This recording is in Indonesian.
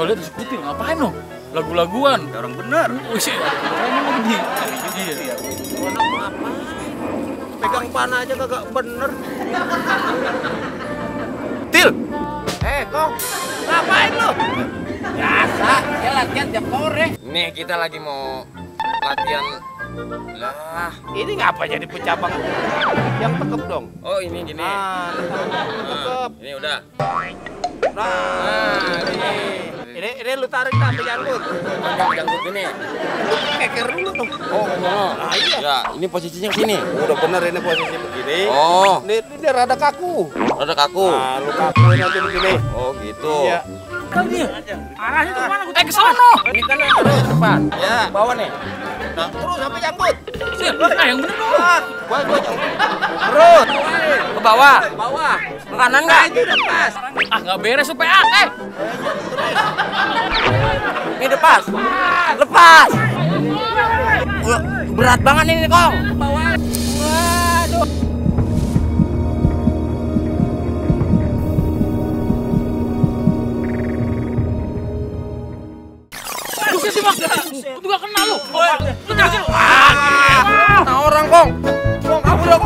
Soalnya disebutin ngapain lo? Lagu-laguan. Orang bener. Wih, keren lagi. Iya. Anak ngapain? Pegang panah aja kagak bener. Til. Kong. Ngapain lo? Biasa, dia latihan tiap sore. Nih kita lagi mau latihan. Lah, Ini ngapa jadi pecabang? Yang tekep dong. oh ini gini. Tekep. Ini udah. Nah, ini lu tarik sampai janggut. Janggut gini. Keker dulu dong. Oh, Nah, iya. ya, ini posisinya sini. Udah bener ini posisi begini. Oh, Ini rada kaku. rada kaku. Nah, lu kakuin aja begini. Oh, gitu. Iya. Kali arahnya ke mana? Ke sono. Ini kan harus ke depan. Ya. Bawah nih. Nah, terus sampai janggut. Sih, yang bener dong. Gua janggut. Terus. Ke bawah. Bawah. Ke kanan nggak? Itu udah pas. Ah, nggak beres supaya Ini lepas. Lepas. Berat banget ini, Kong. Bawah. Waduh. Buset sih, Bang. Lu juga kenal lu. Lu jelasin. Nah, orang, Kong. Kong, aku udah